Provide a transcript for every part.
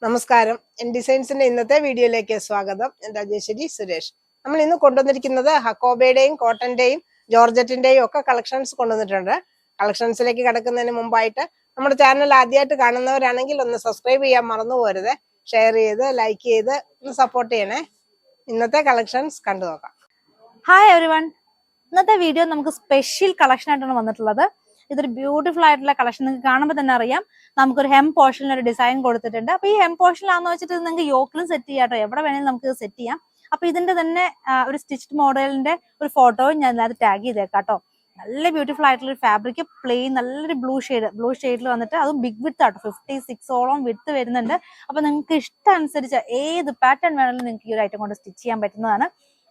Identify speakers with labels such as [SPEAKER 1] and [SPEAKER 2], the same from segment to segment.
[SPEAKER 1] നമസ്കാരം. എൻ ഡിസൈൻസിന്റെ ഇന്നത്തെ വീഡിയോയിലേക്ക് സ്വാഗതം. ഞാൻ രാജേശ്വരി സുരേഷ്. നമ്മൾ ഇന്ന് കൊണ്ടുവന്നിരിക്കുന്നത് ഹക്കോബയുടെയും കോട്ടന്റെയും ജോർജറ്റിന്റെയും ഒക്കെ കളക്ഷൻസ് കൊണ്ടുവന്നിട്ടുണ്ട്. കളക്ഷൻസിലേക്ക് കിടക്കുന്നതിന് മുമ്പായിട്ട് നമ്മുടെ ചാനൽ ആദ്യമായിട്ട് കാണുന്നവരാണെങ്കിൽ ഒന്ന് സബ്സ്ക്രൈബ് ചെയ്യാൻ മറന്നു പോരുത്. ഷെയർ ചെയ്ത് ലൈക്ക് ചെയ്ത് ഒന്ന് സപ്പോർട്ട് ചെയ്യണേ. ഇന്നത്തെ കളക്ഷൻസ് കണ്ടു നോക്കാം.
[SPEAKER 2] ഹായ് എവരിവൺ, ഇന്നത്തെ വീഡിയോ നമുക്ക് സ്പെഷ്യൽ കളക്ഷൻ ആയിട്ടാണ് വന്നിട്ടുള്ളത്. ഇതൊരു ബ്യൂട്ടിഫുൾ ആയിട്ടുള്ള കളക്ഷൻ. നിങ്ങൾക്ക് കാണുമ്പോൾ തന്നെ അറിയാം, നമുക്കൊരു ഹെം പോർഷനിൽ ഒരു ഡിസൈൻ കൊടുത്തിട്ടുണ്ട്. അപ്പൊ ഈ ഹെം പോർഷനിലാണെന്ന് വെച്ചിട്ട് നിങ്ങൾക്ക് യോക്കിലും സെറ്റ് ചെയ്യാം കേട്ടോ, എവിടെ വേണമെങ്കിലും നമുക്ക് സെറ്റ് ചെയ്യാം. അപ്പൊ ഇതിന്റെ തന്നെ ഒരു സ്റ്റിച്ച്ഡ് മോഡലിന്റെ ഒരു ഫോട്ടോയും ഞാൻ അതിനകത്ത് ടാഗ് ചെയ്തേക്കാം കേട്ടോ. നല്ല ബ്യൂട്ടിഫുൾ ആയിട്ടുള്ള ഒരു ഫാബ്രിക്, പ്ലെയിൻ നല്ലൊരു ബ്ലൂ ഷെയ്ഡിൽ വന്നിട്ട് അതും ബിഗ് വിത്ത് ആട്ടോ, 56ഓളം വിത്ത് വരുന്നുണ്ട്. അപ്പൊ നിങ്ങൾക്ക് ഇഷ്ടം അനുസരിച്ച് ഏത് പാറ്റേൺ വേണമെങ്കിലും നിങ്ങൾക്ക് ഈ ഒരു ഐറ്റം കൊണ്ട് സ്റ്റിച്ച് ചെയ്യാൻ പറ്റുന്നതാണ്.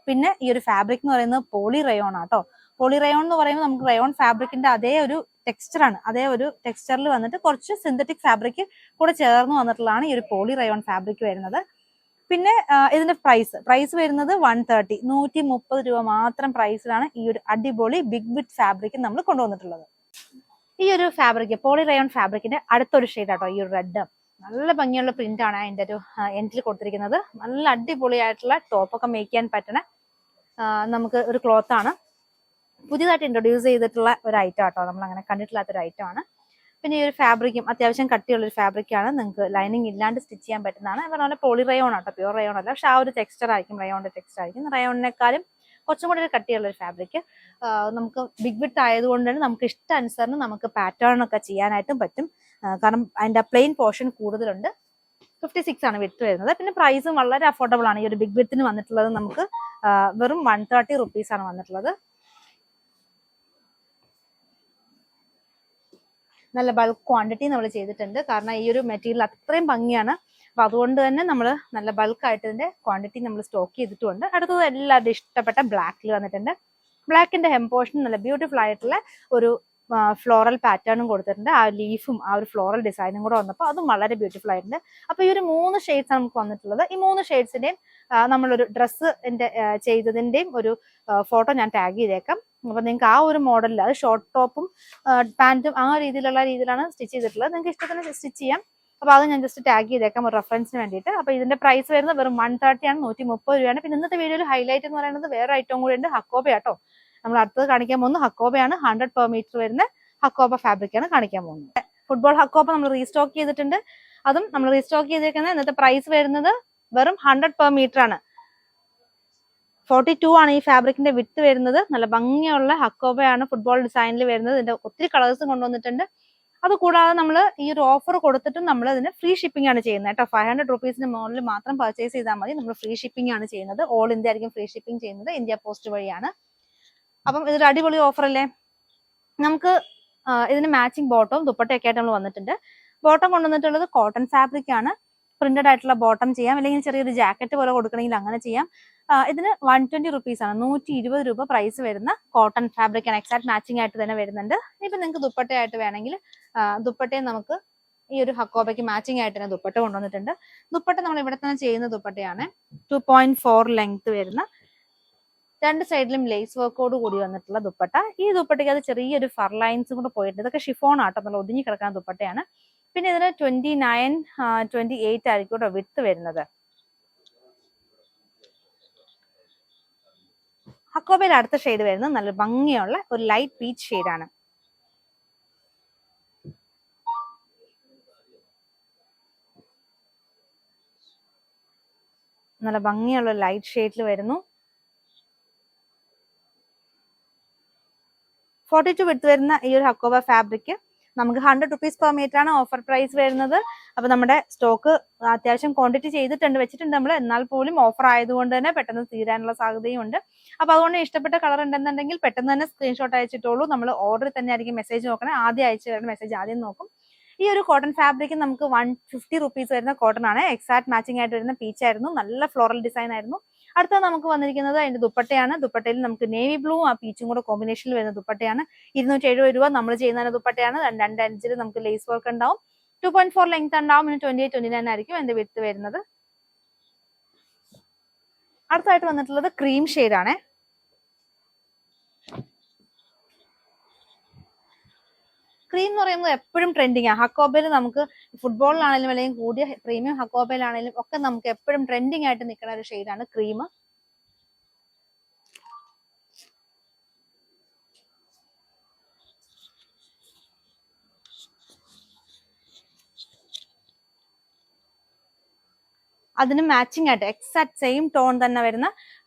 [SPEAKER 2] പിന്നെ ഈ ഒരു ഫാബ്രിക് എന്ന് പറയുന്നത് പോളി റയോൺ ആട്ടോ. പോളി റയോൺ എന്ന് പറയുമ്പോൾ നമുക്ക് റയോൺ ഫാബ്രിക്കിന്റെ അതേ ഒരു ടെക്സ്ചറാണ്, അതേ ഒരു ടെക്സ്ചറിൽ വന്നിട്ട് കുറച്ച് സിന്തറ്റിക് ഫാബ്രിക് കൂടെ ചേർന്ന് വന്നിട്ടുള്ളതാണ് ഈ ഒരു പോളി റയോൺ ഫാബ്രിക് വരുന്നത്. പിന്നെ ഇതിന്റെ പ്രൈസ് വരുന്നത് 130, 130 രൂപ മാത്രം പ്രൈസിലാണ് ഈ ഒരു അടിപൊളി ബിഗ് വിത്ത് ഫാബ്രിക് നമ്മൾ കൊണ്ടുവന്നിട്ടുള്ളത്. ഈ ഒരു ഫാബ്രിക് പോളി റയോൺ ഫാബ്രിക്കിന്റെ അടുത്തൊരു ഷെയ്ഡ് ആട്ടോ, ഈ ഒരു റെഡ്. നല്ല ഭംഗിയുള്ള പ്രിന്റ് ആണ് അതിന്റെ ഒരു എൻഡിൽ കൊടുത്തിരിക്കുന്നത്. നല്ല അടിപൊളിയായിട്ടുള്ള ടോപ്പൊക്കെ മേക്ക് ചെയ്യാൻ പറ്റണ നമുക്ക് ഒരു ക്ലോത്ത് ആണ്. പുതിയതായിട്ട് ഇൻട്രൊഡ്യൂസ് ചെയ്തിട്ടുള്ള ഒരു ഐറ്റം ആട്ടോ, നമ്മൾ അങ്ങനെ കണ്ടിട്ടില്ലാത്തൊരു ഐറ്റം ആണ്. പിന്നെ ഈ ഒരു ഫാബ്രിക്കും അത്യാവശ്യം കട്ടിയുള്ള ഒരു ഫാബ്രിക്കാണ്, നിങ്ങൾക്ക് ലൈനിങ് ഇല്ലാണ്ട് സ്റ്റിച്ച് ചെയ്യാൻ പറ്റുന്നതാണ്. പറഞ്ഞ പോളി റയോൺ ആട്ടോ, പ്യൂർ റയോൺ അല്ല, പക്ഷെ ആ ഒരു ടെക്സ്ചർ ആയിരിക്കും, റയോണിന്റെ ടെക്സ്ചർ ആയിരിക്കും. റയോണിനേക്കാളും കുറച്ചും കൂടി ഒരു കട്ടിയുള്ള ഒരു ഫാബ്രിക്. നമുക്ക് ബിഗ് വിത്ത് ആയതുകൊണ്ട് തന്നെ നമുക്ക് ഇഷ്ടാനുസരണം നമുക്ക് പാറ്റേൺ ഒക്കെ ചെയ്യാനായിട്ടും പറ്റും. കാരണം അതിന്റെ പ്ലെയിൻ പോർഷൻ കൂടുതലുണ്ട്. 56 ആണ് വിത്ത് വരുന്നത്. പിന്നെ പ്രൈസും വളരെ അഫോർഡബിൾ ആണ്. ഈ ഒരു ബിഗ് വിത്തിന് വന്നിട്ടുള്ളത് നമുക്ക് വെറും 130 റുപ്പീസ് ആണ് വന്നിട്ടുള്ളത്. നല്ല ബൾക്ക് ക്വാണ്ടിറ്റി നമ്മൾ ചെയ്തിട്ടുണ്ട്, കാരണം ഈ ഒരു മെറ്റീരിയൽ അത്രയും ഭംഗിയാണ്. അപ്പൊ അതുകൊണ്ട് തന്നെ നമ്മൾ നല്ല ബൾക്കായിട്ട് ഇതിന്റെ ക്വാണ്ടിറ്റി നമ്മൾ സ്റ്റോക്ക് ചെയ്തിട്ടുണ്ട്. അടുത്തത് എല്ലാവരുടെയും ഇഷ്ടപ്പെട്ട ബ്ലാക്കിൽ വന്നിട്ടുണ്ട്. ബ്ലാക്കിന്റെ ഹെം പോർഷൻ നല്ല ബ്യൂട്ടിഫുൾ ആയിട്ടുള്ള ഒരു ഫ്ലോറൽ പാറ്റേണും കൊടുത്തിട്ടുണ്ട്. ആ ലീഫും ആ ഒരു ഫ്ലോറൽ ഡിസൈനും കൂടെ വന്നപ്പോൾ അതും വളരെ ബ്യൂട്ടിഫുൾ ആയിട്ടുണ്ട്. അപ്പൊ ഈ ഒരു 3 ഷെയ്ഡ്സ് നമുക്ക് വന്നിട്ടുള്ളത്. ഈ 3 ഷെയ്ഡ്സിന്റെയും നമ്മളൊരു ഡ്രസ്സിന്റെ ചെയ്തതിന്റെയും ഒരു ഫോട്ടോ ഞാൻ ടാഗ് ചെയ്തേക്കാം. അപ്പൊ നിങ്ങൾക്ക് ആ ഒരു മോഡലിൽ, അത് ഷോർട്ട് ടോപ്പും പാന്റും ആ രീതിയിലാണ് സ്റ്റിച്ച് ചെയ്തിട്ടുള്ളത്. നിങ്ങൾക്ക് ഇഷ്ടത്തിന് സ്റ്റിച്ച് ചെയ്യാം. അപ്പൊ അത് ഞാൻ ജസ്റ്റ് ടാഗ് ചെയ്തേക്കാം ഒരു റെഫറൻസിന് വേണ്ടിയിട്ട്. അപ്പൊ ഇതിന്റെ പ്രൈസ് വരുന്നത് വെറും 130 ആണ്, 130 രൂപയാണ്. പിന്നെ ഇന്നത്തെ വീഡിയോയിൽ ഹൈലൈറ്റ് എന്ന് പറയുന്നത് വേറെ ഐറ്റവും കൂടി ഉണ്ട്, ഹക്കോബ ആട്ടോ. നമ്മൾ അടുത്തത് കാണിക്കാൻ പോകുന്നത് ഹക്കോബയാണ്. 100 പെർ മീറ്റർ വരുന്ന ഹക്കോബ ഫാബ്രിക് ആണ് കാണിക്കാൻ പോകുന്നത്. ഫുട്ബോൾ ഹക്കോബ നമ്മൾ റീസ്റ്റോക്ക് ചെയ്തിട്ടുണ്ട്. അതും നമ്മൾ റീസ്റ്റോക്ക് ചെയ്തിരിക്കുന്നത് ഇന്നത്തെ പ്രൈസ് വരുന്നത് വെറും 100 പെർ മീറ്റർ ആണ്. 42 ആണ് ഈ ഫാബ്രിക്കിന്റെ വിത്ത് വരുന്നത്. നല്ല ഭംഗിയുള്ള ഹക്കോബയാണ് ഫുട്ബോൾ ഡിസൈനിൽ വരുന്നത്. ഇതിന്റെ ഒത്തിരി കളേഴ്സും കൊണ്ടുവന്നിട്ടുണ്ട്. അത് കൂടാതെ നമ്മൾ ഈ ഒരു ഓഫർ കൊടുത്തിട്ടും നമ്മൾ ഇതിന് ഫ്രീ ഷിപ്പിംഗ് ആണ് ചെയ്യുന്നത് കേട്ടോ. 500 റുപ്പീസിന് മുകളിൽ മാത്രം പർച്ചേസ് ചെയ്താൽ മതി. നമ്മൾ ഫ്രീ ഷിപ്പിംഗ് ആണ് ചെയ്യുന്നത്. ഓൾ ഇന്ത്യ ആയിരിക്കും ഫ്രീ ഷിപ്പിംഗ് ചെയ്യുന്നത്, ഇന്ത്യ പോസ്റ്റ് വഴിയാണ്. അപ്പം ഇതൊരു അടിപൊളി ഓഫർ അല്ലേ. നമുക്ക് ഇതിന് മാച്ചിങ് ബോട്ടവും ദുപ്പട്ടയൊക്കെ ആയിട്ട് നമ്മൾ വന്നിട്ടുണ്ട്. ബോട്ടം കൊണ്ടുവന്നിട്ടുള്ളത് കോട്ടൺ ഫാബ്രിക് ആണ്. പ്രിന്റഡ് ആയിട്ടുള്ള ബോട്ടം ചെയ്യാം, അല്ലെങ്കിൽ ചെറിയൊരു ജാക്കറ്റ് പോലെ കൊടുക്കണമെങ്കിൽ അങ്ങനെ ചെയ്യാം. ഇതിന് 120 റുപ്പീസ് ആണ്, 120 രൂപ പ്രൈസ് വരുന്ന കോട്ടൺ ഫാബ്രിക് ആണ്. എക്സാക്ട് മാച്ചിങ് ആയിട്ട് തന്നെ വരുന്നുണ്ട്. ഇപ്പൊ നിങ്ങൾക്ക് ദുപ്പട്ടയായിട്ട് വേണമെങ്കിൽ ദുപ്പട്ടയും നമുക്ക് ഈ ഒരു ഹക്കോബയ്ക്ക് മാച്ചിങ് ആയിട്ട് തന്നെ ദുപ്പട്ട കൊണ്ടുവന്നിട്ടുണ്ട്. ദുപ്പട്ട നമ്മൾ ഇവിടെ തന്നെ ചെയ്യുന്ന ദുപ്പട്ടയാണ്. 2.4 ലെങ്ത് വരുന്ന, 2 സൈഡിലും ലേസ് വർക്കോട് കൂടി വന്നിട്ടുള്ള ദുപ്പട്ട. ഈ ദുപ്പട്ടയ്ക്ക് അത് ചെറിയൊരു ഫർ ലൈൻസും കൂടെ പോയിട്ട്, ഇതൊക്കെ ഷിഫോൺ ആട്ടോ, നല്ല ഒതുങ്ങി കിടക്കുന്ന ദുപ്പട്ടയാണ്. പിന്നെ ഇതിന് 29, 28 ആയിരിക്കും കേട്ടോ വിത്ത് വരുന്നത്. ഹക്കോബയിൽ അടുത്ത ഷെയ്ഡ് വരുന്നത് നല്ല ഭംഗിയുള്ള ഒരു ലൈറ്റ് പീച്ച് ഷെയ്ഡാണ്. നല്ല ഭംഗിയുള്ള ലൈറ്റ് ഷെയ്ഡിൽ വരുന്നു. 42 വിട്ട് വരുന്ന ഈ ഒരു ഹക്കോബ ഫാബ്രിക് നമുക്ക് 100 റുപ്പീസ് പെർ മീറ്റർ ആണ് ഓഫർ പ്രൈസ് വരുന്നത്. അപ്പൊ നമ്മുടെ സ്റ്റോക്ക് അത്യാവശ്യം ക്വാണ്ടിറ്റി ചെയ്തിട്ടുണ്ട്, വെച്ചിട്ടുണ്ട് നമ്മൾ. എന്നാൽ പോലും ഓഫർ ആയതുകൊണ്ട് തന്നെ പെട്ടെന്ന് തീരാനുള്ള സാധ്യതയും ഉണ്ട്. അപ്പൊ അതുകൊണ്ട് ഇഷ്ടപ്പെട്ട കളർ ഉണ്ടെന്നുണ്ടെങ്കിൽ പെട്ടെന്ന് തന്നെ സ്ക്രീൻഷോട്ട് അയച്ചിട്ടുള്ളൂ. നമ്മൾ ഓർഡറിൽ തന്നെ ആയിരിക്കും മെസ്സേജ് നോക്കണേ. ആദ്യം അയച്ചു വരുന്ന മെസ്സേജ് ആദ്യം നോക്കും. ഈ ഒരു കോട്ടൺ ഫാബ്രിക് നമുക്ക് 150 റുപ്പീസ് വരുന്ന കോട്ടൺ ആണ്. എക്സാക്ട് മാച്ചിങ് ആയിട്ട് വരുന്ന പീച്ച് ആയിരുന്നു, നല്ല ഫ്ലോറൽ ഡിസൈൻ ആയിരുന്നു. അടുത്ത നമുക്ക് വന്നിരിക്കുന്നത് അതിന്റെ ദുപ്പട്ടയാണ്. ദുപ്പട്ടയിൽ നമുക്ക് നേവി ബ്ലൂവും ആ പീച്ചും കൂടെ കോമ്പിനേഷനിൽ വരുന്ന ദുപ്പട്ടയാണ്. 270 രൂപ നമ്മൾ ചെയ്യുന്ന ദുപ്പട്ടയാണ്. 2.5 നമുക്ക് ലേസ് വർക്ക് ഉണ്ടാവും. 2.4 ലെങ്ത് ഉണ്ടാവും. പിന്നെ 28, 29 ആയിരിക്കും എന്റെ വിത്ത് വരുന്നത്. അടുത്തായിട്ട് വന്നിട്ടുള്ളത് ക്രീം ഷെയ്ഡ് ആണ്. ക്രീം എന്ന് പറയുന്നത് എപ്പോഴും ട്രെൻഡിങ് ആണ്. ഹക്കോബയിൽ നമുക്ക് ഫുട്ബോളിലാണെങ്കിലും അല്ലെങ്കിൽ കൂടിയ പ്രീമിയം ഹക്കോബയിലാണെങ്കിലും ഒക്കെ നമുക്ക് എപ്പോഴും ട്രെൻഡിങ് ആയിട്ട് നിൽക്കുന്ന ഒരു ഷെയ്ഡാണ് ക്രീം. അതിന് മാച്ചിങ് ആയിട്ട് എക്സാക്ട് സെയിം ടോൺ തന്നെ വരുന്ന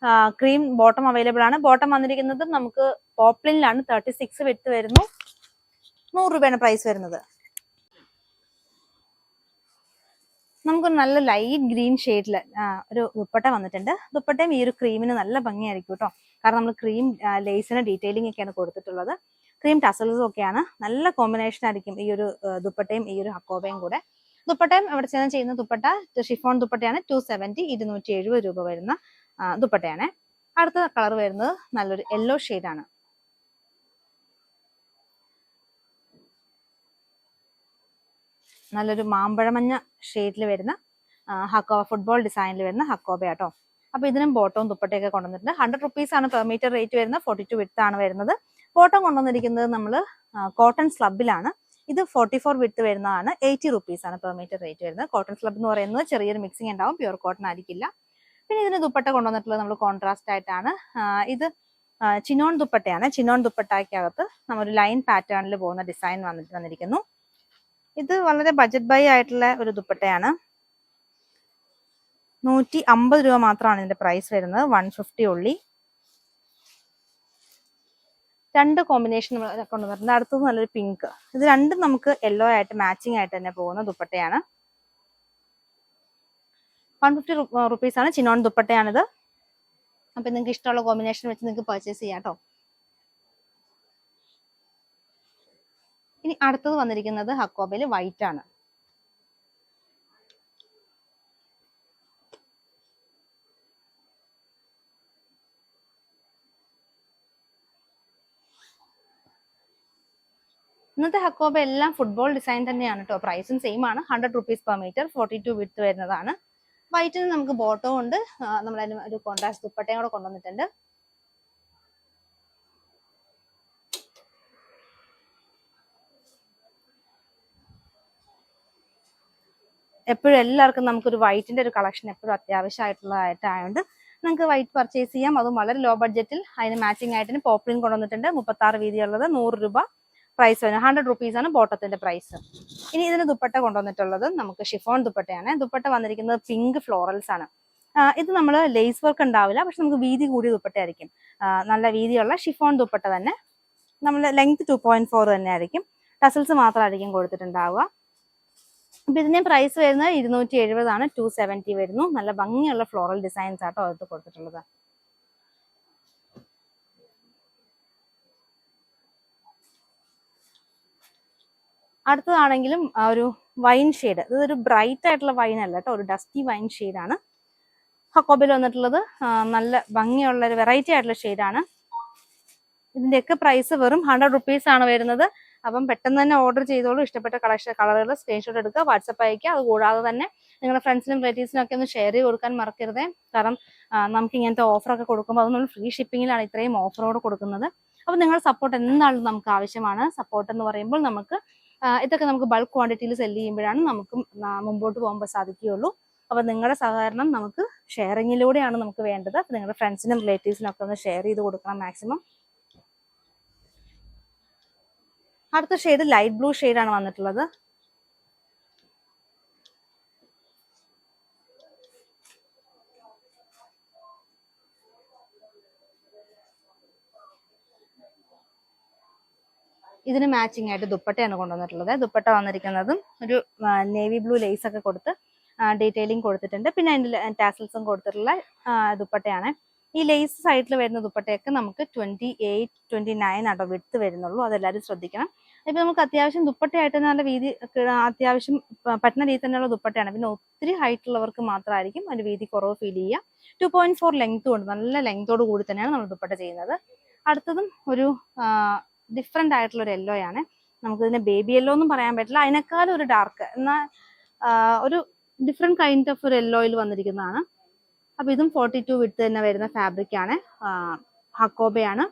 [SPEAKER 2] ക്രീം ബോട്ടം അവൈലബിൾ ആണ്. ബോട്ടം വന്നിരിക്കുന്നത് നമുക്ക് പോപ്ലിനിലാണ്. 36 വിട്ട് വരുന്നു. 100 രൂപയാണ് പ്രൈസ് വരുന്നത്. നമുക്കൊരു നല്ല ലൈറ്റ് ഗ്രീൻ ഷെയ്ഡില് ഒരു ദുപ്പട്ട വന്നിട്ടുണ്ട്. ദുപ്പട്ടയും ഈ ഒരു ക്രീമിന് നല്ല ഭംഗിയായിരിക്കും കേട്ടോ. കാരണം നമ്മൾ ക്രീം ലേസിന് ഡീറ്റെയിലിംഗ് ഒക്കെയാണ് കൊടുത്തിട്ടുള്ളത്. ക്രീം ടസൽസും ഒക്കെയാണ്. നല്ല കോമ്പിനേഷൻ ആയിരിക്കും ഈ ഒരു ദുപ്പട്ടയും ഈ ഒരു ഹക്കോബയും കൂടെ. ദുപ്പട്ടയും ഇവിടെ ചെയ്യുന്ന ദുപ്പട്ട ഷിഫോൺ ദുപ്പട്ടയാണ്. 270 270 രൂപ വരുന്ന ദുപ്പട്ടയാണ്. അടുത്ത കളർ വരുന്നത് നല്ലൊരു യെല്ലോ ഷെയ്ഡാണ്. നല്ലൊരു മാമ്പഴമഞ്ഞ ഷെയ്ഡിൽ വരുന്ന ഫുട്ബോൾ ഡിസൈനിൽ വരുന്ന ഹക്കോബ കേട്ടോ. അപ്പൊ ഇതിനും ബോട്ടവും ദുപ്പട്ടയൊക്കെ കൊണ്ടുവന്നിട്ടുണ്ട്. 100 റുപ്പീസ് ആണ് പെർ മീറ്റർ റേറ്റ് വരുന്നത്. 42 വിഡ്ത്ത് ആണ് വരുന്നത്. ബോട്ടം കൊണ്ടുവന്നിരിക്കുന്നത് നമ്മൾ കോട്ടൺ സ്ലബിലാണ്. ഇത് 44 വിഡ്ത്ത് വരുന്നതാണ്. 80 റുപ്പീസ് ആണ് പെർ മീറ്റർ റേറ്റ് വരുന്നത്. കോട്ടൺ സ്ലബ് എന്ന് പറയുന്നത് ചെറിയൊരു മിക്സിംഗ് ഉണ്ടാവും, പ്യൂർ കോട്ടൺ ആയിരിക്കില്ല. പിന്നെ ഇതിന് ദുപ്പട്ട കൊണ്ടുവന്നിട്ടുള്ളത് നമ്മൾ കോൺട്രാസ്റ്റ് ആയിട്ടാണ്. ഇത് ചിനോൺ ദുപ്പട്ടയാണ്. ചിനോൺ ദുപ്പട്ടയ്ക്കകത്ത് നമ്മളൊരു ലൈൻ പാറ്റേണിൽ പോകുന്ന ഡിസൈൻ വന്നിരിക്കുന്നു. ഇത് വളരെ ബജറ്റ് ബൈ ആയിട്ടുള്ള ഒരു ദുപ്പട്ടയാണ്. 150 രൂപ മാത്രമാണ് ഇതിന്റെ പ്രൈസ് വരുന്നത്. 150 ഉള്ളി. 2 കോമ്പിനേഷൻ കൊണ്ടുവന്നിട്ടുണ്ട്. അടുത്തത് നല്ലൊരു പിങ്ക്. ഇത് രണ്ടും നമുക്ക് യെല്ലോ ആയിട്ട് മാച്ചിങ് ആയിട്ട് തന്നെ പോകുന്ന ദുപ്പട്ടയാണ്. 150 റുപ്പീസ് ആണ്. ചിനോൺ ദുപ്പട്ടയാണിത്. അപ്പൊ നിങ്ങൾക്ക് ഇഷ്ടമുള്ള കോമ്പിനേഷൻ വെച്ച് നിങ്ങൾക്ക് പർച്ചേസ് ചെയ്യാം കേട്ടോ. ഇനി അടുത്തത് വന്നിരിക്കുന്നത് ഹക്കോബയിൽ വൈറ്റ് ആണ്. ഇന്നത്തെ ഹക്കോബ എല്ലാം ഫുട്ബോൾ ഡിസൈൻ തന്നെയാണ് കേട്ടോ. പ്രൈസും സെയിം ആണ്. 100 റുപ്പീസ് പെർ മീറ്റർ. 42 വിഡ്ത്ത് വരുന്നതാണ്. വൈറ്റിന് നമുക്ക് ബോട്ടം ഉണ്ട്. നമ്മളതിന് ഒരു കോൺട്രാസ്റ്റ് ദുപ്പട്ടയും കൂടെ കൊണ്ടുവന്നിട്ടുണ്ട്. എപ്പോഴും എല്ലാവർക്കും നമുക്കൊരു വൈറ്റിന്റെ ഒരു കളക്ഷൻ എപ്പോഴും അത്യാവശ്യമായിട്ടുള്ളതായിട്ടായതുകൊണ്ട് നിങ്ങൾക്ക് വൈറ്റ് പർച്ചേസ് ചെയ്യാം. അതും വളരെ ലോ ബഡ്ജറ്റിൽ. അതിന് മാച്ചിങ് ആയിട്ട് പോപ്ലിൻ കൊണ്ടുവന്നിട്ടുണ്ട്. 36 വീതിയുള്ളത്. 100 രൂപ പ്രൈസ് വരും. 100 റുപ്പീസ് ആണ് ബോട്ടത്തിന്റെ പ്രൈസ്. ഇനി ഇതിന് ദുപ്പട്ട കൊണ്ടുവന്നിട്ടുള്ളത് നമുക്ക് ഷിഫോൺ ദുപ്പട്ടയാണ്. ദുപ്പട്ട വന്നിരിക്കുന്നത് പിങ്ക് ഫ്ലോറൽസ് ആണ്. ഇത് നമ്മൾ ലേസ് വർക്ക് ഉണ്ടാവില്ല, പക്ഷെ നമുക്ക് വീതി കൂടിയ ദുപ്പട്ടയായിരിക്കും. നല്ല വീതിയുള്ള ഷിഫോൺ ദുപ്പട്ട തന്നെ. നമ്മൾ ലെങ്ത് 2.4 തന്നെ ആയിരിക്കും. ടസൽസ് മാത്രമായിരിക്കും കൊടുത്തിട്ടുണ്ടാവുക. അപ്പൊ ഇതിന്റെ പ്രൈസ് വരുന്നത് 270 ആണ്. 270 വരുന്നു. നല്ല ഭംഗിയുള്ള ഫ്ലോറൽ ഡിസൈൻസ് ആട്ടോ അത് കൊടുത്തിട്ടുള്ളത്. അടുത്തതാണെങ്കിലും ഒരു വൈൻ ഷെയ്ഡ്. ഇതൊരു ബ്രൈറ്റ് ആയിട്ടുള്ള വൈൻ അല്ല കേട്ടോ, ഒരു ഡസ്റ്റി വൈൻ ഷെയ്ഡാണ് ഹക്കോബയിൽ വന്നിട്ടുള്ളത്. നല്ല ഭംഗിയുള്ള ഒരു വെറൈറ്റി ആയിട്ടുള്ള ഷെയ്ഡാണ്. ഇതിന്റെയൊക്കെ പ്രൈസ് വെറും 100 റുപ്പീസ് ആണ് വരുന്നത്. അപ്പം പെട്ടെന്ന് തന്നെ ഓർഡർ ചെയ്തോളൂ. ഇഷ്ടപ്പെട്ട കളറുകൾ സ്ക്രീൻഷോട്ട് എടുക്കുക, വാട്സപ്പ് അയക്കുക. അതുകൂടാതെ തന്നെ നിങ്ങളുടെ ഫ്രണ്ട്സിനും റിലേറ്റീവ്സിനും ഒക്കെ ഒന്ന് ഷെയർ ചെയ്ത് കൊടുക്കാൻ മറക്കരുതേ. കാരണം നമുക്ക് ഇങ്ങനത്തെ ഓഫറൊക്കെ കൊടുക്കുമ്പോൾ അത് നമ്മൾ ഫ്രീ ഷിപ്പിങ്ങിലാണ് ഇത്രയും ഓഫറോട് കൊടുക്കുന്നത്. അപ്പം നിങ്ങളുടെ സപ്പോർട്ട് എന്തായാലും നമുക്ക് ആവശ്യമാണ്. സപ്പോർട്ട് എന്ന് പറയുമ്പോൾ നമുക്ക് ഇതൊക്കെ നമുക്ക് ബൾക്ക് ക്വാണ്ടിറ്റിയിൽ സെല് ചെയ്യുമ്പോഴാണ് നമുക്ക് മുമ്പോട്ട് പോകുമ്പോൾ സാധിക്കുകയുള്ളൂ. അപ്പൊ നിങ്ങളുടെ സഹകരണം നമുക്ക് ഷെയറിങ്ങിലൂടെയാണ് നമുക്ക് വേണ്ടത്. അപ്പൊ നിങ്ങളുടെ ഫ്രണ്ട്സിനും റിലേറ്റീവ്സിനും ഒക്കെ ഒന്ന് ഷെയർ ചെയ്ത് കൊടുക്കണം മാക്സിമം. അടുത്ത ഷെയ്ഡ് ലൈറ്റ് ബ്ലൂ ഷെയ്ഡാണ് വന്നിട്ടുള്ളത്. ഇതിന് മാച്ചിങ് ആയിട്ട് ദുപ്പട്ടയാണ് കൊണ്ടുവന്നിട്ടുള്ളത്. ദുപ്പട്ട വന്നിരിക്കുന്നതും ഒരു നേവി ബ്ലൂ ലേസ് ഒക്കെ കൊടുത്ത് ഡീറ്റെയിലിംഗ് കൊടുത്തിട്ടുണ്ട്. പിന്നെ അതിന്റെ ടാസൽസും കൊടുത്തിട്ടുള്ള ദുപ്പട്ടയാണ്. ഈ ലേസ് സൈഡിൽ വരുന്ന ദുപ്പട്ടയൊക്കെ നമുക്ക് 28, 29 ആട്ടോ വിഡ്ത്ത് വരുന്നുള്ളൂ. അതെല്ലാവരും ശ്രദ്ധിക്കണം. ഇപ്പൊ നമുക്ക് അത്യാവശ്യം ദുപ്പട്ടയായിട്ട് നല്ല വീതി അത്യാവശ്യം പറ്റുന്ന രീതി തന്നെയുള്ള ദുപ്പട്ടയാണ്. പിന്നെ ഒത്തിരി ഹൈറ്റ് ഉള്ളവർക്ക് മാത്രമായിരിക്കും അതിന്റെ വീതി കുറവ് ഫീൽ ചെയ്യുക. 2.4 ലെങ്ത് കൊണ്ട് നല്ല ലെങ്തോട് കൂടി തന്നെയാണ് നമ്മൾ ദുപ്പട്ട ചെയ്യുന്നത്. അടുത്തതും ഒരു ഡിഫറെന്റ് ആയിട്ടുള്ള ഒരു യെല്ലോ ആണ്. നമുക്ക് ഇതിനെ ബേബി യെല്ലോ ഒന്നും പറയാൻ പറ്റില്ല, അതിനേക്കാളും ഒരു ഡാർക്ക്, എന്നാൽ ഒരു ഡിഫറെന്റ് കൈൻഡ് ഓഫ് ഒരു യെല്ലോയിൽ വന്നിരിക്കുന്നതാണ്. അപ്പൊ ഇതും 42 വിഡ്ത്ത് തന്നെ വരുന്ന ഫാബ്രിക് ആണ്. ഹക്കോബയാണ്.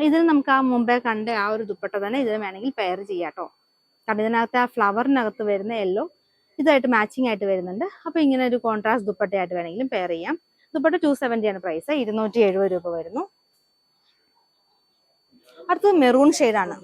[SPEAKER 2] ഇതിൽ നമുക്ക് ആ മുമ്പേ കണ്ട ആ ഒരു ദുപ്പട്ട തന്നെ ഇതിന് വേണമെങ്കിൽ പെയർ ചെയ്യാം കേട്ടോ. കാരണം ഇതിനകത്ത് ആ ഫ്ലവറിനകത്ത് വരുന്ന യെല്ലോ ഇതായിട്ട് മാച്ചിങ് ആയിട്ട് വരുന്നുണ്ട്. അപ്പൊ ഇങ്ങനെ ഒരു കോൺട്രാസ്റ്റ് ദുപ്പട്ടയായിട്ട് വേണമെങ്കിലും പെയർ ചെയ്യാം. ദുപ്പട്ട 270 ആണ് പ്രൈസ്, 270 രൂപ വരുന്നു. അടുത്തത് മെറൂൺ ഷെയ്ഡാണ്.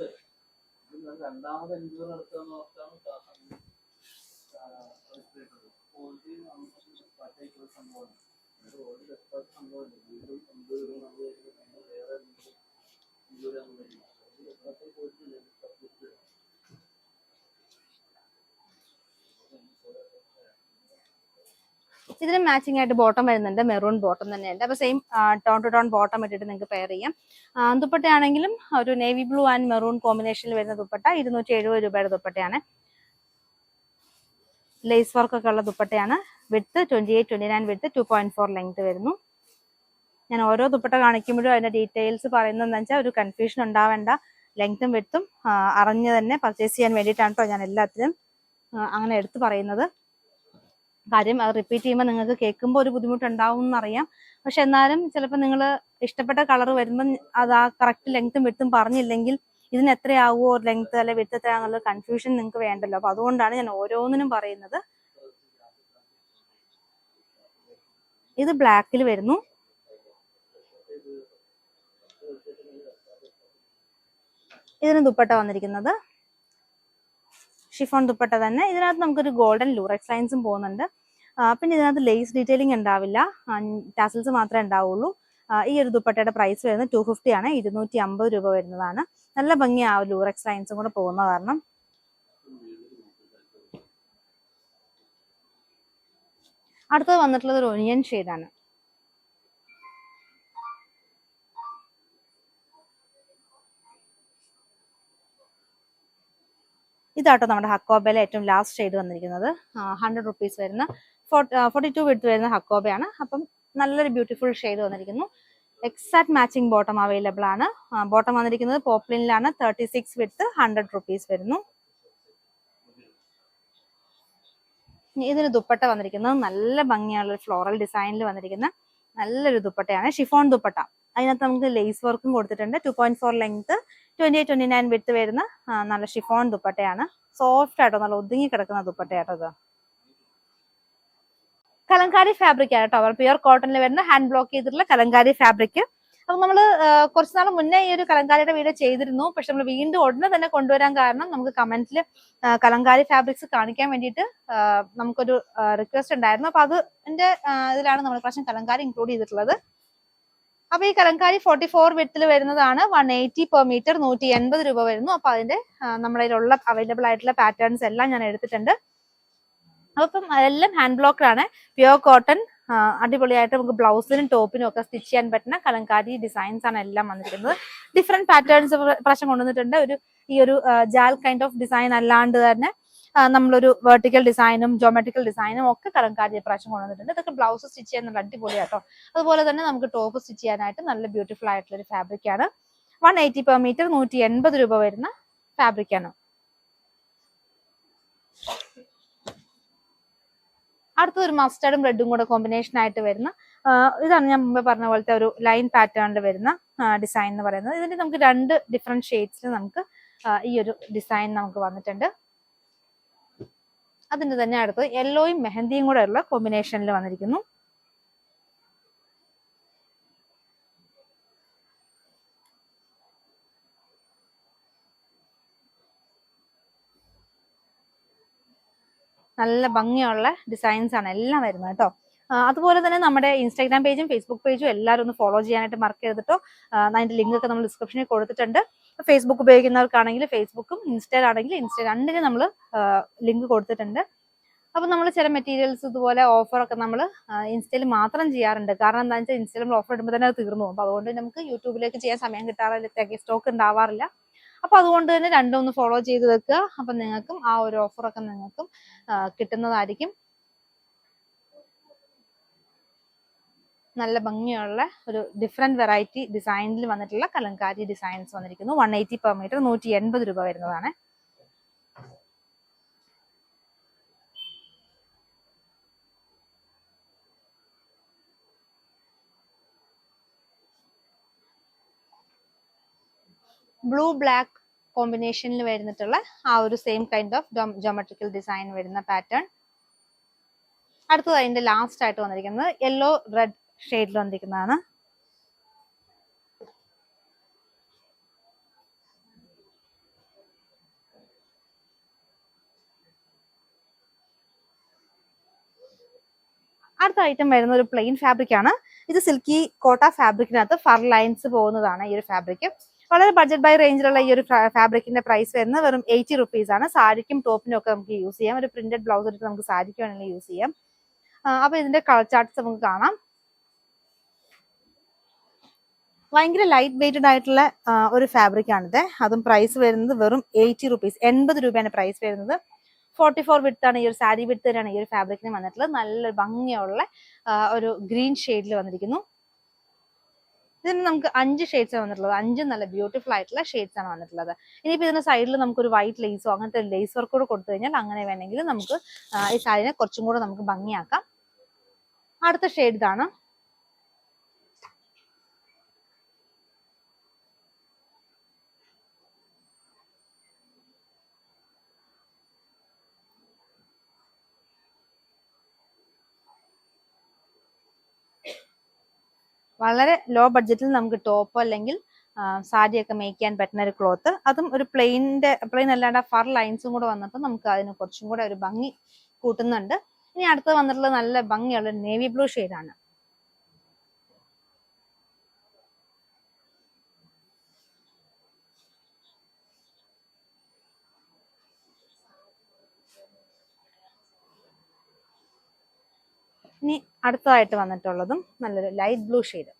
[SPEAKER 2] ഇതിന് മാച്ചിങ് ആയിട്ട് ബോട്ടം വരുന്നുണ്ട്, മെറൂൺ ബോട്ടം തന്നെയുണ്ട്. അപ്പൊ same tone to tone bottom ഇട്ടിട്ട് നിങ്ങൾക്ക് പെയർ ചെയ്യാം. ദുപ്പട്ടയാണെങ്കിലും ഒരു നേവി ബ്ലൂ ആൻഡ് മെറൂൺ കോമ്പിനേഷനിൽ വരുന്ന ദുപ്പട്ട 270 രൂപയുടെ ദുപ്പട്ടയാണ്. ലേസ് വർക്ക് ഒക്കെ ഉള്ള ദുപ്പട്ടയാണ്. വിഡ്ത്ത് 28-29 വിഡ്ത്ത്, 2.4 ലെങ്ത് വരുന്നു. ഞാൻ ഓരോ ദുപ്പട്ട കാണിക്കുമ്പോഴും അതിന്റെ ഡീറ്റെയിൽസ് പറയുന്നതെന്ന് വെച്ചാൽ ഒരു കൺഫ്യൂഷൻ ഉണ്ടാവേണ്ട. ലെങ്ത്തും വിഡ്ത്തും അറിഞ്ഞ് തന്നെ പർച്ചേസ് ചെയ്യാൻ വേണ്ടിയിട്ടാണ് കേട്ടോ ഞാൻ എല്ലാത്തിനും അങ്ങനെ എടുത്ത് പറയുന്നത്. കാര്യം അത് റിപ്പീറ്റ് ചെയ്യുമ്പോൾ നിങ്ങൾക്ക് കേൾക്കുമ്പോൾ ഒരു ബുദ്ധിമുട്ടുണ്ടാവും എന്നറിയാം. പക്ഷെ എന്നാലും ചിലപ്പോൾ നിങ്ങൾ ഇഷ്ടപ്പെട്ട കളർ വരുമ്പോൾ അത് ആ കറക്റ്റ് ലെങ്ത്തും വിഡ്ത്തും പറഞ്ഞില്ലെങ്കിൽ ഇതിന് എത്രയാവുമോ ലെങ്ത് അല്ലെ വിഡ്ത്ത് എത്രയാണെന്നുള്ള കൺഫ്യൂഷൻ നിങ്ങൾക്ക് വേണ്ടല്ലോ. അപ്പൊ അതുകൊണ്ടാണ് ഞാൻ ഓരോന്നിനും പറയുന്നത്. ഇത് ബ്ലാക്കിൽ വരുന്നു. ഇതിന് ദുപ്പട്ട വന്നിരിക്കുന്നത് ഷിഫോൺ ദുപ്പട്ട തന്നെ. ഇതിനകത്ത് നമുക്കൊരു ഗോൾഡൻ ലൂറക്സ് ലൈൻസും പോകുന്നുണ്ട്. പിന്നെ ഇതിനകത്ത് ലേസ് ഡീറ്റെയിലിംഗ് ഉണ്ടാവില്ല, ടാസൽസ് മാത്രമേ ഉണ്ടാവുള്ളൂ. ഈ ഒരു ദുപ്പട്ടയുടെ പ്രൈസ് വരുന്നത് 250 ആണ്, 250 രൂപ വരുന്നതാണ്. നല്ല ഭംഗിയാവും ലൂറക്സ് ലൈൻസും കൂടെ പോകുന്ന കാരണം. അടുത്തത് വന്നിട്ടുള്ളത് ഒരു ഒനിയൻ ഷെയ്ഡാണ്. ഇതാട്ടോ നമ്മുടെ ഹക്കോബയിലെ ഏറ്റവും ലാസ്റ്റ് ഷെയ്ഡ് വന്നിരിക്കുന്നത്. 100 റുപ്പീസ് വരുന്ന 42 വിഡ്ത്ത് വരുന്ന ഹക്കോബയാണ്. അപ്പം നല്ലൊരു ബ്യൂട്ടിഫുൾ ഷെയ്ഡ് വന്നിരിക്കുന്നു. എക്സാക്ട് മാച്ചിങ് ബോട്ടം അവൈലബിൾ ആണ്. ബോട്ടം വന്നിരിക്കുന്നത് പോപ്ലിനിലാണ്. 36 വിഡ്ത്ത്, 100 റുപ്പീസ് വരുന്നു. ഇതിന് ദുപ്പട്ട വന്നിരിക്കുന്നത് നല്ല ഭംഗിയുള്ള ഫ്ലോറൽ ഡിസൈനിൽ വന്നിരിക്കുന്ന നല്ലൊരു ദുപ്പട്ടയാണ്, ഷിഫോൺ ദുപ്പട്ട. അതിനകത്ത് നമുക്ക് ലേസ് വർക്കും കൊടുത്തിട്ടുണ്ട്. 2.4 ലെങ്ത്, 28-29 വിഡ്ത്ത് വരുന്ന നല്ല ഷിഫോൺ ദുപ്പട്ടയാണ്. സോഫ്റ്റ് ആയിട്ടോ, നല്ല ഒതുങ്ങി കിടക്കുന്ന ദുപ്പട്ടയാട്ടോ ഇത്. കലങ്കാരി ഫാബ്രിക് ആണ് കേട്ടോ, പ്യുർ കോട്ടണിൽ വരുന്ന ഹാൻഡ് ബ്ലോക്ക് ചെയ്തിട്ടുള്ള കലങ്കാരി ഫാബ്രിക്. അപ്പൊ നമ്മള് കുറച്ച് നാൾ മുന്നേ ഈ ഒരു കലങ്കാരിയുടെ വീഡിയോ ചെയ്തിരുന്നു. പക്ഷെ നമ്മൾ വീണ്ടും ഉടനെ തന്നെ കൊണ്ടുവരാൻ കാരണം നമുക്ക് കമന്റിൽ കലങ്കാരി ഫാബ്രിക്സ് കാണിക്കാൻ വേണ്ടിയിട്ട് നമുക്കൊരു റിക്വസ്റ്റ് ഉണ്ടായിരുന്നു. അപ്പൊ അതിന്റെ ഇതിലാണ് നമ്മൾ പ്രാവശ്യം കലങ്കാരി ഇൻക്ലൂഡ് ചെയ്തിട്ടുള്ളത്. അപ്പൊ ഈ കലങ്കാരി 44 വിഡ്ത്തിൽ വരുന്നതാണ്. 180 പെർ മീറ്റർ, 180 രൂപ വരുന്നു. അപ്പൊ അതിന്റെ നമ്മുടെ കയ്യിലുള്ള അവൈലബിൾ ആയിട്ടുള്ള പാറ്റേൺസ് എല്ലാം ഞാൻ എടുത്തിട്ടുണ്ട്. അപ്പം അതെല്ലാം ഹാൻഡ് ബ്ലോക്കഡ് ആണ്, പ്യുർ കോട്ടൺ. അടിപൊളിയായിട്ട് നമുക്ക് ബ്ലൗസിനും ടോപ്പിനും ഒക്കെ സ്റ്റിച്ച് ചെയ്യാൻ പറ്റുന്ന കലങ്കാരി ഡിസൈൻസ് ആണ് എല്ലാം വന്നിരിക്കുന്നത്. ഡിഫറെന്റ് പാറ്റേൺസ് പ്രാവശ്യം കൊണ്ടുവന്നിട്ടുണ്ട്. ഈ ഒരു ജാൽ കൈൻഡ് ഓഫ് ഡിസൈൻ അല്ലാണ്ട് തന്നെ നമ്മളൊരു വെർട്ടിക്കൽ ഡിസൈനും ജോമെട്രിക്കൽ ഡിസൈനും ഒക്കെ കലങ്കാരി പ്രാവശ്യം കൊണ്ടുവന്നിട്ടുണ്ട്. ഇതൊക്കെ ബ്ലൗസ് സ്റ്റിച്ച് ചെയ്യാൻ നല്ല അടിപൊളിയാട്ടോ. അതുപോലെ തന്നെ നമുക്ക് ടോപ്പ് സ്റ്റിച്ച് ചെയ്യാനായിട്ട് നല്ല ബ്യൂട്ടിഫുൾ ആയിട്ടുള്ള ഒരു ഫാബ്രിക് ആണ്. 180 പെർ മീറ്റർ, 180 രൂപ വരുന്ന ഫാബ്രിക് ആണ്. അടുത്തത് ഒരു മസ്റ്റർഡും റെഡും കൂടെ കോമ്പിനേഷൻ ആയിട്ട് വരുന്ന ഇതാണ് ഞാൻ മുമ്പ് പറഞ്ഞ പോലത്തെ ഒരു ലൈൻ പാറ്റേണിൽ വരുന്ന ഡിസൈൻ എന്ന് പറയുന്നത്. ഇതിന്റെ നമുക്ക് 2 ഡിഫറെന്റ് ഷെയ്ഡ്സിൽ നമുക്ക് ഈ ഒരു ഡിസൈൻ നമുക്ക് വന്നിട്ടുണ്ട്. അതിന്റെ തന്നെ അടുത്ത് യെല്ലോയും മെഹന്തിയും കൂടെ ഉള്ള കോമ്പിനേഷനിൽ വന്നിരിക്കുന്നു. നല്ല ഭംഗിയുള്ള ഡിസൈൻസ് ആണ് എല്ലാം വരുന്നത് കേട്ടോ. അതുപോലെ തന്നെ നമ്മുടെ ഇൻസ്റ്റാഗ്രാം പേജും ഫേസ്ബുക്ക് പേജും എല്ലാവരും ഒന്ന് ഫോളോ ചെയ്യാനായിട്ട് മറക്ക ചെയ്തിട്ടോ. അതിന്റെ ലിങ്ക് ഒക്കെ നമ്മൾ ഡിസ്ക്രിപ്ഷനിൽ കൊടുത്തിട്ടുണ്ട്. ഫേസ്ബുക്ക് ഉപയോഗിക്കുന്നവർക്കാണെങ്കിൽ ഫേസ്ബുക്കും ഇൻസ്റ്റയിലാണെങ്കിൽ ഇൻസ്റ്റ രണ്ടിനും നമ്മൾ ലിങ്ക് കൊടുത്തിട്ടുണ്ട്. അപ്പൊ നമ്മൾ ചില മെറ്റീരിയൽസ് ഇതുപോലെ ഓഫർ ഒക്കെ നമ്മൾ ഇൻസ്റ്റയിൽ മാത്രം ചെയ്യാറുണ്ട്. കാരണം എന്താ വെച്ചാൽ ഇൻസ്റ്റയിൽ നമ്മൾ ഓഫർ ഇടുമ്പോൾ തന്നെ അത് തീർന്നു പോകും. അപ്പൊ അതുകൊണ്ട് നമുക്ക് യൂട്യൂബിലേക്ക് ചെയ്യാൻ സമയം കിട്ടാറില്ല, സ്റ്റോക്ക് ഉണ്ടാവാറില്ല. അപ്പൊ അതുകൊണ്ട് തന്നെ രണ്ടും ഒന്ന് ഫോളോ ചെയ്ത് വെക്കുക. അപ്പൊ നിങ്ങൾക്കും ആ ഒരു ഓഫറൊക്കെ നിങ്ങൾക്കും കിട്ടുന്നതായിരിക്കും. നല്ല ഭംഗിയുള്ള ഒരു ഡിഫറെന്റ് വെറൈറ്റി ഡിസൈനിൽ വന്നിട്ടുള്ള കലങ്കാരി ഡിസൈൻസ് വന്നിരിക്കുന്നു. 180 പെർ മീറ്റർ, 180 രൂപ വരുന്നതാണ്. ബ്ലൂ ബ്ലാക്ക് കോമ്പിനേഷനിൽ വരുന്നിട്ടുള്ള ആ ഒരു same kind of geometrical design വരുന്ന പാറ്റേൺ. അടുത്തത് അതിന്റെ ലാസ്റ്റ് ആയിട്ട് വന്നിരിക്കുന്നത് യെല്ലോ റെഡ് ഷെയ്ഡിൽ വന്നിരിക്കുന്നതാണ്. അടുത്ത ഐറ്റം വരുന്ന ഒരു പ്ലെയിൻ ഫാബ്രിക് ആണ്. ഇത് സിൽക്കി കോട്ട ഫാബ്രിക്കിനകത്ത് ഫർ ലൈൻസ് പോകുന്നതാണ് ഈ ഒരു ഫാബ്രിക്. വളരെ ബഡ്ജറ്റ് ബൈ റേഞ്ചിലുള്ള ഈ ഒരു ഫാബ്രിക്കിന്റെ പ്രൈസ് വരുന്നത് വെറും 80 റുപ്പീസ് ആണ്. സാരിക്കും ടോപ്പിനും ഒക്കെ നമുക്ക് യൂസ് ചെയ്യാം. ഒരു പ്രിന്റഡ് ബ്ലൗസ് എടുത്ത് നമുക്ക് സാരിക്ക് വേണമെങ്കിൽ യൂസ് ചെയ്യാം. അപ്പൊ ഇതിന്റെ കളർ ചാർട്ട്സ് നമുക്ക് കാണാം. ഭയങ്കര ലൈറ്റ് വെയ്റ്റഡ് ആയിട്ടുള്ള ഒരു ഫാബ്രിക് ആണിത്. അതും പ്രൈസ് വരുന്നത് വെറും 80 റുപ്പീസ്, 80 രൂപയാണ് പ്രൈസ് വരുന്നത്. 44 വിഡ്ത്ത് ആണ് ഈ ഒരു സാരി വിഡ്ത്ത് തന്നെയാണ് ഈ ഒരു ഫാബ്രിക്കിന് വന്നിട്ടുള്ളത്. നല്ല ഭംഗിയുള്ള ഒരു ഗ്രീൻ ഷെയ്ഡിൽ വന്നിരിക്കുന്നു. ഇതിന് നമുക്ക് 5 ഷെയ്ഡ്സ് വന്നിട്ടുള്ളത്. 5 നല്ല ബ്യൂട്ടിഫുൾ ആയിട്ടുള്ള ഷെയ്ഡ്സ് ആണ് വന്നിട്ടുള്ളത്. ഇനിയിപ്പോൾ ഇതിന്റെ സൈഡിൽ നമുക്കൊരു വൈറ്റ് ലേസോ അങ്ങനത്തെ ലേസ് വർക്ക് കൂടെ കൊടുത്തു കഴിഞ്ഞാൽ അങ്ങനെ വേണമെങ്കിൽ നമുക്ക് ഈ സാരിനെ കുറച്ചും കൂടെ നമുക്ക് ഭംഗിയാക്കാം. അടുത്ത ഷെയ്ഡ് ഇതാണ്. വളരെ ലോ ബഡ്ജറ്റിൽ നമുക്ക് ടോപ്പോ അല്ലെങ്കിൽ സാരിയൊക്കെ മേക്ക് ചെയ്യാൻ പറ്റുന്ന ഒരു ക്ലോത്ത്. അതും ഒരു പ്ലെയിൻ അല്ലാണ്ട് ഫർ ലൈൻസും കൂടെ വന്നിട്ട് നമുക്ക് അതിന് കുറച്ചും കൂടെ ഒരു ഭംഗി കൂട്ടുന്നുണ്ട്. ഇനി അടുത്ത് വന്നിട്ടുള്ളത് നല്ല ഭംഗിയുള്ള നേവി ബ്ലൂ ഷെയ്ഡാണ്. ഇനി അടുത്തതായിട്ട് വന്നിട്ടുള്ളതും നല്ലൊരു ലൈറ്റ് ബ്ലൂ ഷെയ്ഡ്.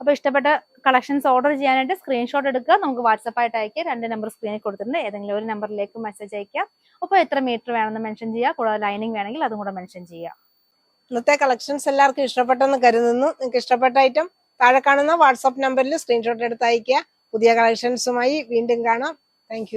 [SPEAKER 2] അപ്പൊ ഇഷ്ടപ്പെട്ട കളക്ഷൻസ് ഓർഡർ ചെയ്യാനായിട്ട് സ്ക്രീൻഷോട്ട് എടുക്കുക, നമുക്ക് വാട്സപ്പ് ആയിട്ട് അയക്കുക. 2 നമ്പർ സ്ക്രീനിൽ കൊടുത്തിട്ടുണ്ട്. ഏതെങ്കിലും ഒരു നമ്പറിലേക്ക് മെസ്സേജ് അയക്കുക. അപ്പോൾ എത്ര മീറ്റർ വേണമെന്ന് മെൻഷൻ ചെയ്യുക. കൂടാതെ ലൈനിങ് വേണമെങ്കിൽ അതും കൂടെ മെൻഷൻ ചെയ്യുക.
[SPEAKER 1] ഇന്നത്തെ കളക്ഷൻസ് എല്ലാവർക്കും ഇഷ്ടപ്പെട്ടെന്ന് കരുതുന്നു. നിങ്ങൾക്ക് ഇഷ്ടപ്പെട്ട ഐറ്റം താഴെ കാണുന്ന വാട്സാപ്പ് നമ്പറിൽ സ്ക്രീൻഷോട്ട് എടുത്ത് അയക്കുക. പുതിയ കളക്ഷൻസുമായി വീണ്ടും കാണാം. താങ്ക്